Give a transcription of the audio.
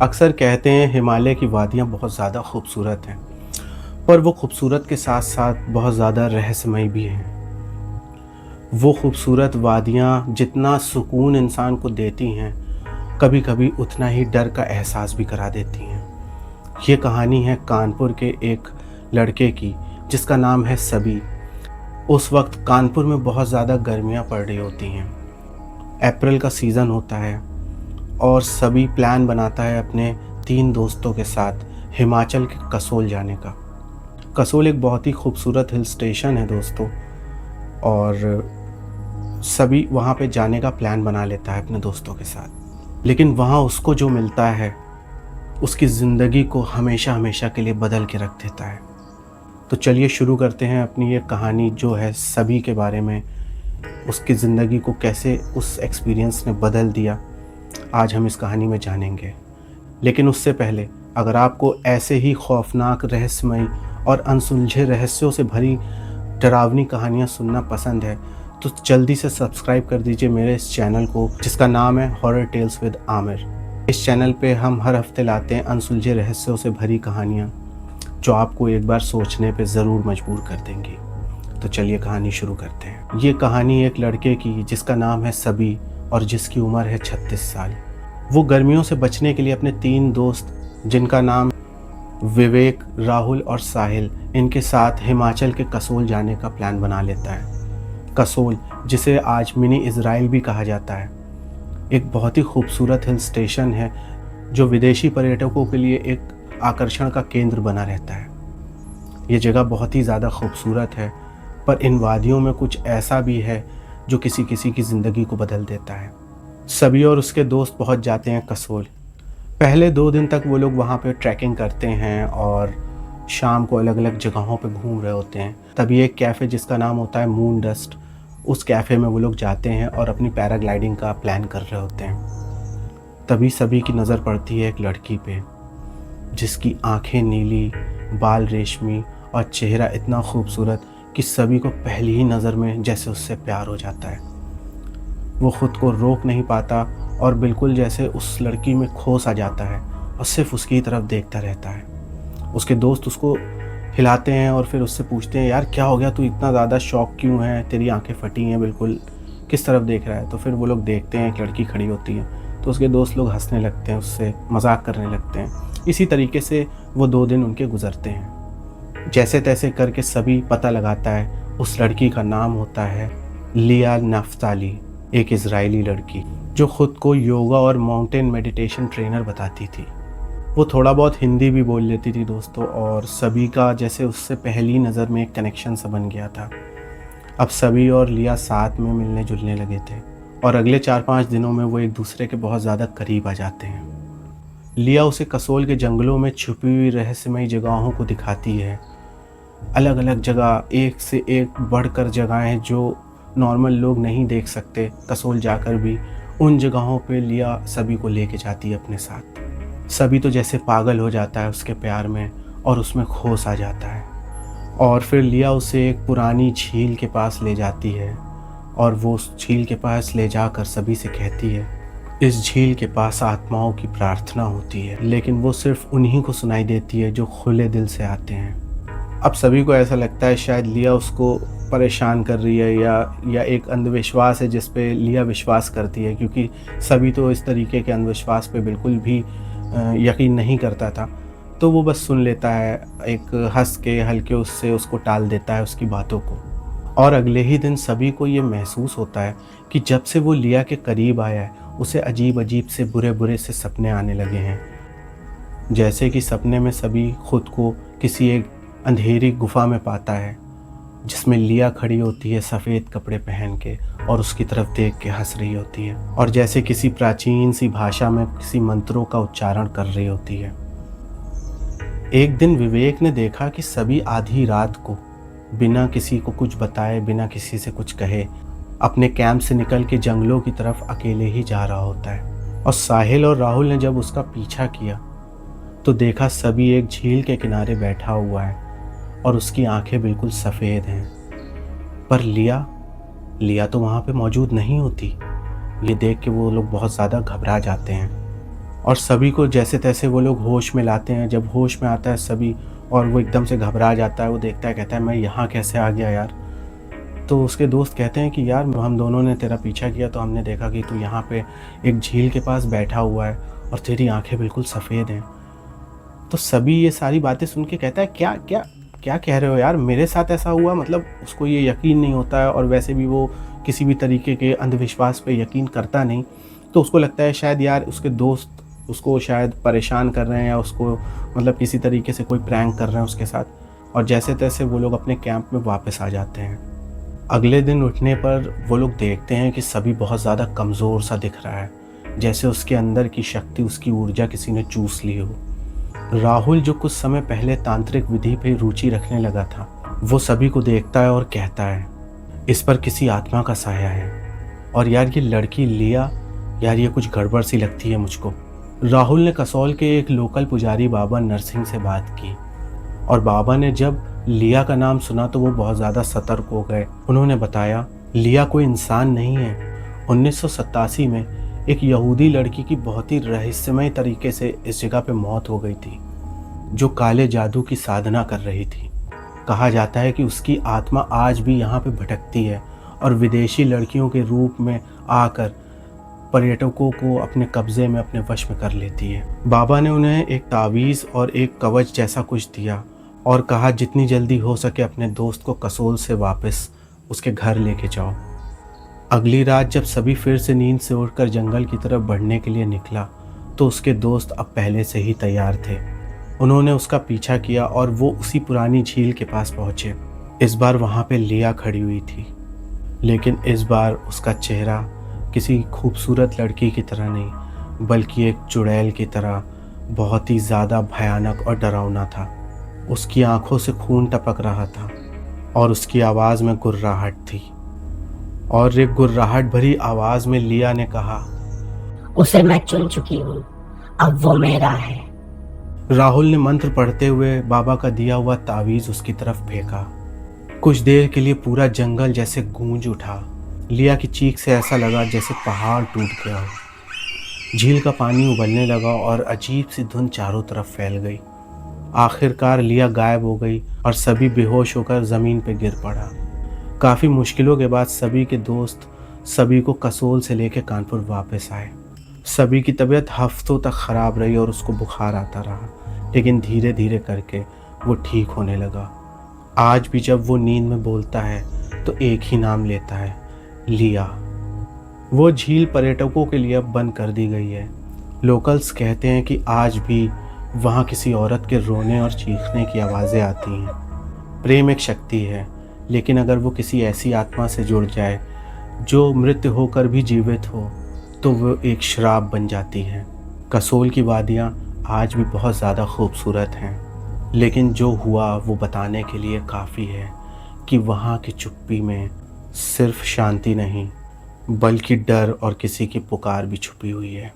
अक्सर कहते हैं हिमालय की वादियाँ बहुत ज़्यादा खूबसूरत हैं, पर वो खूबसूरत के साथ-साथ बहुत ज़्यादा रहस्यमयी भी हैं। वो खूबसूरत वादियाँ जितना सुकून इंसान को देती हैं, कभी-कभी उतना ही डर का एहसास भी करा देती हैं। ये कहानी है कानपुर के एक लड़के की, जिसका नाम है सबी। उस वक़्त कानपुर में बहुत ज़्यादा गर्मियाँ पड़ रही होती हैं। अप्रैल का सीज़न होता है और सभी प्लान बनाता है अपने 3 दोस्तों के साथ हिमाचल के कसोल जाने का। कसोल एक बहुत ही खूबसूरत हिल स्टेशन है दोस्तों, और सभी वहाँ पे जाने का प्लान बना लेता है अपने दोस्तों के साथ। लेकिन वहाँ उसको जो मिलता है, उसकी ज़िंदगी को हमेशा-हमेशा के लिए बदल के रख देता है। तो चलिए शुरू करते हैं अपनी ये कहानी जो है सबी के बारे में, उसकी ज़िंदगी को कैसे उस एक्सपीरियंस ने बदल दिया, आज हम इस कहानी में जानेंगे। लेकिन उससे पहले अगर आपको ऐसे ही खौफनाक, रहस्यमयी और अनसुलझे रहस्यों से भरी डरावनी कहानियाँ सुनना पसंद है, तो जल्दी से सब्सक्राइब कर दीजिए मेरे इस चैनल को, जिसका नाम है हॉरर टेल्स विद आमिर। इस चैनल पे हम हर हफ्ते लाते हैं अनसुलझे रहस्यों से भरी कहानियाँ, जो आपको एक बार सोचने पे ज़रूर मजबूर कर देंगी। तो चलिए कहानी शुरू करते हैं। ये कहानी एक लड़के की जिसका नाम है सबी और जिसकी उम्र है 36 साल। वो गर्मियों से बचने के लिए अपने 3 दोस्त, जिनका नाम विवेक, राहुल और साहिल, इनके साथ हिमाचल के कसोल जाने का प्लान बना लेता है। कसोल, जिसे आज मिनी इज़राइल भी कहा जाता है, एक बहुत ही खूबसूरत हिल स्टेशन है जो विदेशी पर्यटकों के लिए एक आकर्षण का केंद्र बना रहता है। ये जगह बहुत ही ज़्यादा खूबसूरत है, पर इन वादियों में कुछ ऐसा भी है जो किसी किसी की ज़िंदगी को बदल देता है। सबी और उसके दोस्त पहुंच जाते हैं कसोल। पहले 2 दिन तक वो लोग वहाँ पे ट्रैकिंग करते हैं और शाम को अलग अलग जगहों पे घूम रहे होते हैं। तभी एक कैफ़े जिसका नाम होता है मून डस्ट, उस कैफ़े में वो लोग जाते हैं और अपनी पैराग्लाइडिंग का प्लान कर रहे होते हैं। तभी सभी की नज़र पड़ती है एक लड़की पे, जिसकी आंखें नीली, बाल रेशमी और चेहरा इतना खूबसूरत कि सभी को पहली ही नज़र में जैसे उससे प्यार हो जाता है। वो ख़ुद को रोक नहीं पाता और बिल्कुल जैसे उस लड़की में खो सा जाता है और सिर्फ उसकी ही तरफ देखता रहता है। उसके दोस्त उसको हिलाते हैं और फिर उससे पूछते हैं, यार क्या हो गया, तू इतना ज़्यादा शॉक क्यों है, तेरी आंखें फटी हैं बिल्कुल, किस तरफ देख रहा है? तो फिर वो लोग देखते हैं एक लड़की खड़ी होती है, तो उसके दोस्त लोग हंसने लगते हैं, उससे मजाक करने लगते हैं। इसी तरीके से वो 2 दिन उनके गुजरते हैं। जैसे तैसे करके सभी पता लगाता है उस लड़की का नाम होता है लिया नफ्ताली, एक इज़राइली लड़की जो ख़ुद को योगा और माउंटेन मेडिटेशन ट्रेनर बताती थी। वो थोड़ा बहुत हिंदी भी बोल लेती थी दोस्तों, और सभी का जैसे उससे पहली नज़र में एक कनेक्शन सा बन गया था। अब सभी और लिया साथ में मिलने जुलने लगे थे और अगले 4-5 दिनों में वो एक दूसरे के बहुत ज़्यादा करीब आ जाते हैं। लिया उसे कसोल के जंगलों में छुपी हुई रहस्यमयी जगहों को दिखाती है। अलग अलग जगह, एक से एक बढ़कर जगहें जो नॉर्मल लोग नहीं देख सकते कसोल जाकर भी, उन जगहों पे लिया सभी को लेके जाती है अपने साथ। सभी तो जैसे पागल हो जाता है उसके प्यार में और उसमें खो सा जाता है। और फिर लिया उसे एक पुरानी झील के पास ले जाती है और वो उस झील के पास ले जाकर सभी से कहती है, इस झील के पास आत्माओं की प्रार्थना होती है, लेकिन वो सिर्फ उन्हीं को सुनाई देती है जो खुले दिल से आते हैं। अब सभी को ऐसा लगता है शायद लिया उसको परेशान कर रही है या एक अंधविश्वास है जिस पे लिया विश्वास करती है, क्योंकि सभी तो इस तरीके के अंधविश्वास पे बिल्कुल भी यकीन नहीं करता था। तो वो बस सुन लेता है, एक हंस के हल्के उससे उसको टाल देता है उसकी बातों को। और अगले ही दिन सभी को ये महसूस होता है कि जब से वो लिया के करीब आया है, उसे अजीब अजीब से बुरे बुरे से सपने आने लगे हैं। जैसे कि सपने में सभी खुद को किसी एक अंधेरी गुफा में पाता है, जिसमें लिया खड़ी होती है सफ़ेद कपड़े पहन के और उसकी तरफ देख के हंस रही होती है, और जैसे किसी प्राचीन सी भाषा में किसी मंत्रों का उच्चारण कर रही होती है। एक दिन विवेक ने देखा कि सभी आधी रात को बिना किसी को कुछ बताए, बिना किसी से कुछ कहे, अपने कैंप से निकल के जंगलों की तरफ अकेले ही जा रहा होता है। और साहिल और राहुल ने जब उसका पीछा किया तो देखा सभी एक झील के किनारे बैठा हुआ है और उसकी आंखें बिल्कुल सफ़ेद हैं। पर लिया तो वहाँ पे मौजूद नहीं होती। ये देख के वो लोग बहुत ज़्यादा घबरा जाते हैं। और सभी को जैसे तैसे वो लोग होश में लाते हैं। जब होश में आता है सभी और वो एकदम से घबरा जाता है, वो देखता है, कहता है मैं यहाँ कैसे आ गया यार। तो उसके दोस्त कहते हैं कि यार हम दोनों ने तेरा पीछा किया तो हमने देखा कि तू यहाँ पे एक झील के पास बैठा हुआ है और तेरी आंखें बिल्कुल सफ़ेद हैं। तो सभी ये सारी बातें सुन के कहता है क्या क्या क्या कह रहे हो यार, मेरे साथ ऐसा हुआ? मतलब उसको ये यकीन नहीं होता है और वैसे भी वो किसी भी तरीके के अंधविश्वास पे यकीन करता नहीं। तो उसको लगता है शायद यार उसके दोस्त उसको शायद परेशान कर रहे हैं या उसको मतलब किसी तरीके से कोई प्रैंक कर रहे हैं उसके साथ। और जैसे तैसे वो लोग अपने कैंप में वापस आ जाते हैं। अगले दिन उठने पर वो लोग देखते हैं कि सभी बहुत ज़्यादा कमज़ोर सा दिख रहा है, जैसे उसके अंदर की शक्ति, उसकी ऊर्जा किसी ने चूस ली हो। राहुल जो कुछ समय पहले तांत्रिक विधि पे रुचि रखने लगा था, वो सभी को देखता है और कहता है इस पर किसी आत्मा का साया है और यार ये लड़की लिया, यार ये कुछ गड़बड़ सी लगती है मुझको। राहुल ने कसौल के एक लोकल पुजारी बाबा नरसिंह से बात की और बाबा ने जब लिया का नाम सुना तो वो बहुत ज़्यादा सतर्क हो गए। उन्होंने बताया लिया कोई इंसान नहीं है। 1987 में एक यहूदी लड़की की बहुत ही रहस्यमय तरीके से इस जगह पे मौत हो गई थी, जो काले जादू की साधना कर रही थी। कहा जाता है कि उसकी आत्मा आज भी यहाँ पे भटकती है और विदेशी लड़कियों के रूप में आकर पर्यटकों को अपने कब्जे में, अपने वश में कर लेती है। बाबा ने उन्हें एक तावीज़ और एक कवच जैसा कुछ दिया और कहा जितनी जल्दी हो सके अपने दोस्त को कसोल से वापस उसके घर लेके जाओ। अगली रात जब सभी फिर से नींद से उठकर जंगल की तरफ बढ़ने के लिए निकला तो उसके दोस्त अब पहले से ही तैयार थे। उन्होंने उसका पीछा किया और वो उसी पुरानी झील के पास पहुंचे। इस बार वहां पे लिया खड़ी हुई थी, लेकिन इस बार उसका चेहरा किसी खूबसूरत लड़की की तरह नहीं बल्कि एक चुड़ैल की तरह बहुत ही ज़्यादा भयानक और डरावना था। उसकी आंखों से खून टपक रहा था और उसकी आवाज़ में गुर्राहट थी। और एक गुर्राहट भरी आवाज़ में लिया ने कहा, उसे मैं चुन चुकी हूँ, अब वो मेरा है। राहुल ने मंत्र पढ़ते हुए बाबा का दिया हुआ तावीज़ उसकी तरफ फेंका। कुछ देर के लिए पूरा जंगल जैसे गूंज उठा। लिया की चीख से ऐसा लगा जैसे पहाड़ टूट गया हो। झील का पानी उबलने लगा और अजीब सी धुंध चारों तरफ फैल गई। आखिरकार लिया गायब हो गई और सभी बेहोश होकर ज़मीन पर गिर पड़ा। काफ़ी मुश्किलों के बाद सभी के दोस्त सभी को कसोल से लेकर कानपुर वापस आए। सभी की तबीयत हफ्तों तक ख़राब रही और उसको बुखार आता रहा, लेकिन धीरे धीरे करके वो ठीक होने लगा। आज भी जब वो नींद में बोलता है तो एक ही नाम लेता है, लिया। वो झील पर्यटकों के लिए अब बंद कर दी गई है। लोकल्स कहते हैं कि आज भी वहाँ किसी औरत के रोने और चीखने की आवाज़ें आती हैं। प्रेम एक शक्ति है, लेकिन अगर वो किसी ऐसी आत्मा से जुड़ जाए जो मृत होकर भी जीवित हो तो वो एक श्राप बन जाती है। कसोल की वादियाँ आज भी बहुत ज़्यादा खूबसूरत हैं, लेकिन जो हुआ वो बताने के लिए काफ़ी है कि वहाँ की चुप्पी में सिर्फ शांति नहीं बल्कि डर और किसी की पुकार भी छुपी हुई है।